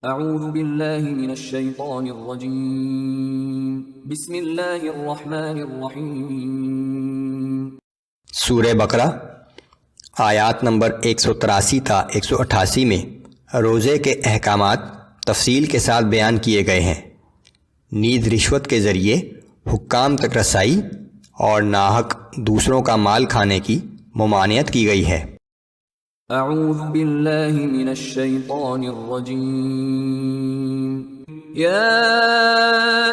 اعوذ باللہ من الشیطان الرجیم بسم اللہ الرحمن الرحیم۔ سورہ بقرہ آیات نمبر 183 تا 188 میں روزے کے احکامات تفصیل کے ساتھ بیان کیے گئے ہیں۔ نیز رشوت کے ذریعے حکام تک رسائی اور ناحق دوسروں کا مال کھانے کی ممانعت کی گئی ہے۔ اعوذ باللہ من الشیطان الرجیم۔ یا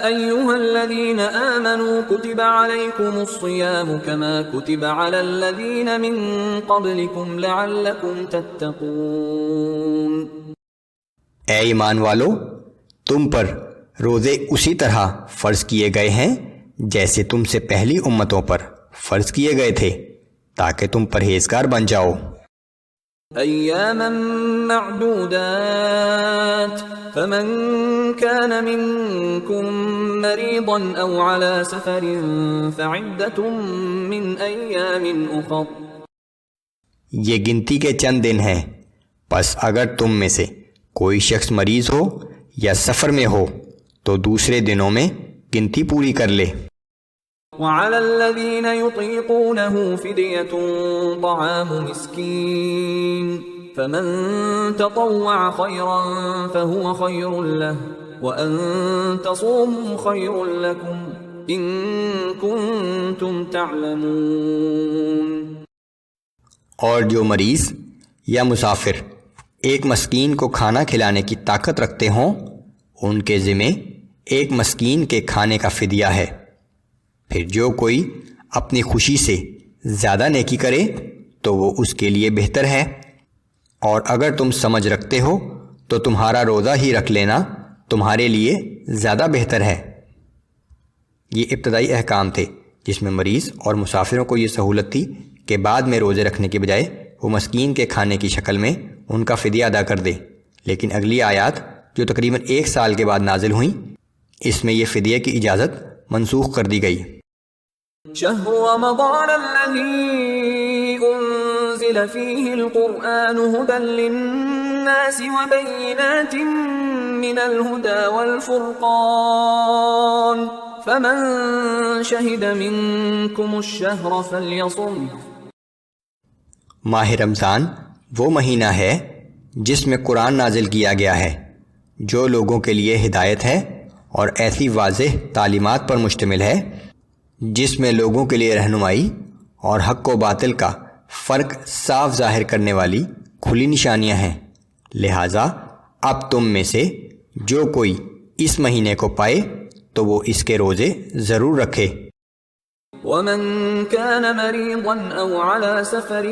ایہا الذین آمنوا کتب علیکم الصیام کما کتب علی الذین من قبلکم لعلکم تتقون۔ اے ایمان والو، تم پر روزے اسی طرح فرض کیے گئے ہیں جیسے تم سے پہلی امتوں پر فرض کیے گئے تھے تاکہ تم پرہیزگار بن جاؤ۔ ایاما معدودات فمن كان منكم مريضا او على سفر فعدة من ایام اخر۔ یہ گنتی کے چند دن ہیں، پس اگر تم میں سے کوئی شخص مریض ہو یا سفر میں ہو تو دوسرے دنوں میں گنتی پوری کر لے۔ وعلى الذين يطيقونه فدية طعام مسكين فمن تطوع خيرا فهو خير له وأن تصوموا خير لكم إن كنتم تعلمون۔ اور جو مریض یا مسافر ایک مسکین کو کھانا کھلانے کی طاقت رکھتے ہوں ان کے ذمہ ایک مسکین کے کھانے کا فدیہ ہے۔ پھر جو کوئی اپنی خوشی سے زیادہ نیکی کرے تو وہ اس کے لیے بہتر ہے، اور اگر تم سمجھ رکھتے ہو تو تمہارا روزہ ہی رکھ لینا تمہارے لیے زیادہ بہتر ہے۔ یہ ابتدائی احکام تھے جس میں مریض اور مسافروں کو یہ سہولت تھی کہ بعد میں روزے رکھنے کے بجائے وہ مسکین کے کھانے کی شکل میں ان کا فدیہ ادا کر دے، لیکن اگلی آیات جو تقریباً 1 سال کے بعد نازل ہوئیں اس میں یہ فدیہ کی اجازت منسوخ کر دی گئی۔ شهر رمضان الذي أنزل فيه القرآن هدى للناس وبينات من الهدى والفرقان فمن شهد منكم الشهر فليصم۔ ماہ رمضان وہ مہینہ ہے جس میں قرآن نازل کیا گیا ہے جو لوگوں کے لیے ہدایت ہے اور ایسی واضح تعلیمات پر مشتمل ہے جس میں لوگوں کے لیے رہنمائی اور حق و باطل کا فرق صاف ظاہر کرنے والی کھلی نشانیاں ہیں۔ لہٰذا اب تم میں سے جو کوئی اس مہینے کو پائے تو وہ اس کے روزے ضرور رکھے۔ ومن كان مريضا او على سفر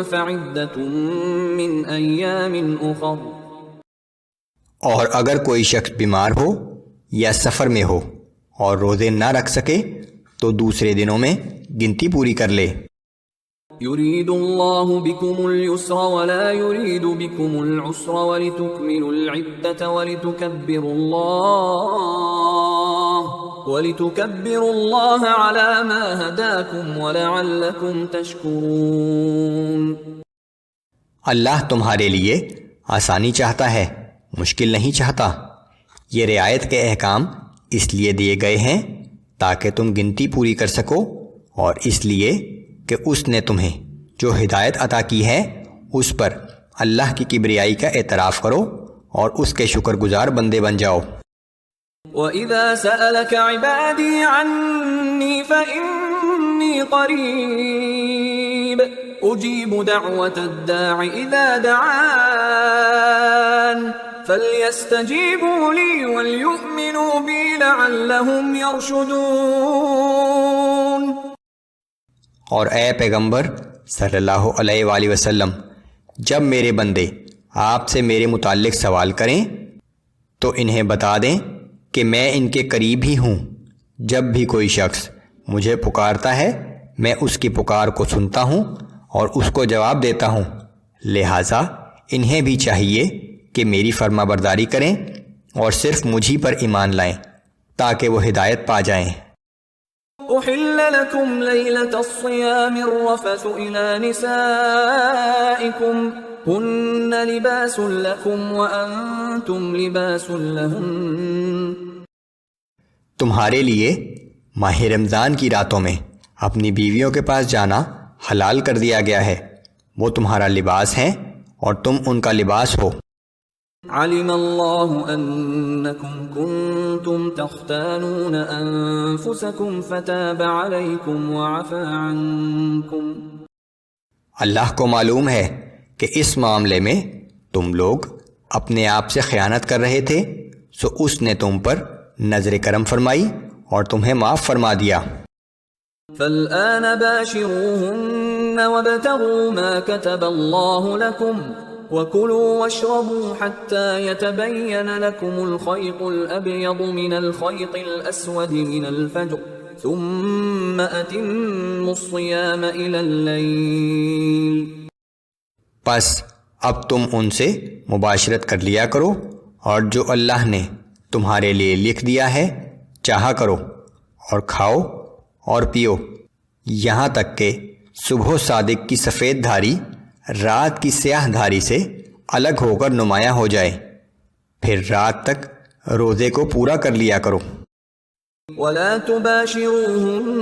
فعدة من ایام اخر۔ اور اگر کوئی شخص بیمار ہو یا سفر میں ہو اور روزے نہ رکھ سکے تو دوسرے دنوں میں گنتی پوری کر لے۔ يريد الله بكم اليسر ولا يريد بكم العسر ولتكملوا العدة ولتكبروا الله على ما هداكم ولعلكم تشكرون۔ اللہ تمہارے لیے آسانی چاہتا ہے، مشکل نہیں چاہتا۔ یہ رعایت کے احکام اس لیے دیے گئے ہیں تاکہ تم گنتی پوری کر سکو، اور اس لیے کہ اس نے تمہیں جو ہدایت عطا کی ہے اس پر اللہ کی کبریائی کا اعتراف کرو اور اس کے شکر گزار بندے بن جاؤ۔ وَإِذَا سَأَلَكَ عِبَادِي عَنِّي فَإِنِّي قَرِيبٌ أُجِيبُ دَعْوَةَ الدَّاعِ إِذَا دَعَانِ فَلْيَسْتَجِيبُوا لِي وَلْيُؤْمِنُوا بِي لَعَلَّهُمْ يَرْشُدُونَ۔ اور اے پیغمبر صلی اللہ علیہ وآلہ وسلم، جب میرے بندے آپ سے میرے متعلق سوال کریں تو انہیں بتا دیں کہ میں ان کے قریب ہی ہوں۔ جب بھی کوئی شخص مجھے پکارتا ہے میں اس کی پکار کو سنتا ہوں اور اس کو جواب دیتا ہوں، لہٰذا انہیں بھی چاہیے کہ میری فرما برداری کریں اور صرف مجھی پر ایمان لائیں تاکہ وہ ہدایت پا جائیں۔ أحل لكم ليلة الصيام الرفث إلى نسائكم هن لباس لكم وأنتم لباس لهن. تمہارے لیے ماہ رمضان کی راتوں میں اپنی بیویوں کے پاس جانا حلال کر دیا گیا ہے، وہ تمہارا لباس ہیں اور تم ان کا لباس ہو۔ علم الله أنكم كنتم تختانون أنفسكم فتاب عليكم وعفى عنكم۔ اللہ کو معلوم ہے کہ اس معاملے میں تم لوگ اپنے آپ سے خیانت کر رہے تھے، سو اس نے تم پر نظر کرم فرمائی اور تمہیں معاف فرما دیا۔ فالآن باشروهن وابتغوا ما كتب الله لكم وكلوا واشربوا حتى يتبين لكم الخيط الأبيض من الخيط الأسود من الفجر ثم أتموا الصيام إلى الليل۔ پس اب تم ان سے مباشرت کر لیا کرو اور جو اللہ نے تمہارے لیے لکھ دیا ہے چاہا کرو، اور کھاؤ اور پیو یہاں تک کہ صبح صادق کی سفید دھاری رات کی سیاہ دھاری سے الگ ہو کر نمایاں ہو جائے، پھر رات تک روزے کو پورا کر لیا کرو۔ ولا تباشروهن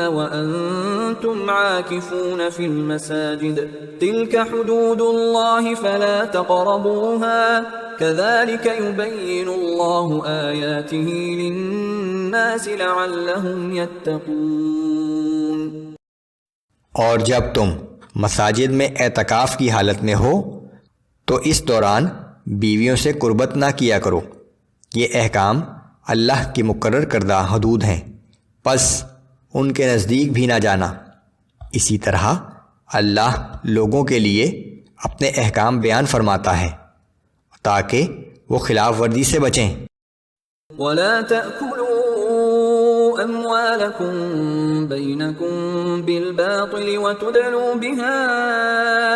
وأنتم عاكفون في المساجد تلك حدود الله فلا تقربوها كذلك يبين الله آياته للناس لعلهم يتقون۔ اور جب تم مساجد میں اعتکاف کی حالت میں ہو تو اس دوران بیویوں سے قربت نہ کیا کرو، یہ احکام اللہ کی مقرر کردہ حدود ہیں، پس ان کے نزدیک بھی نہ جانا۔ اسی طرح اللہ لوگوں کے لیے اپنے احکام بیان فرماتا ہے تاکہ وہ خلاف ورزی سے بچیں۔ ولا تأكلوا أموالكم بينكم بالباطل وتدلوا بها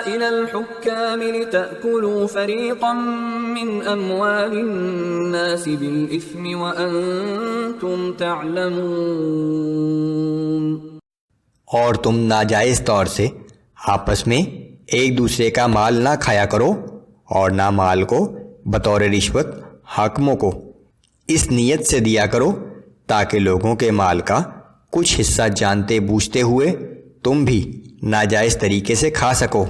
إلى الحكام لتأكلوا فريقا من أموال الناس بالإثم وأنتم تعلمون۔ اور تم ناجائز طور سے آپس میں ایک دوسرے کا مال نہ کھایا کرو اور نہ مال کو بطور رشوت حاکموں کو اس نیت سے دیا کرو تاکہ لوگوں کے مال کا کچھ حصہ جانتے بوجھتے ہوئے تم بھی ناجائز طریقے سے کھا سکو۔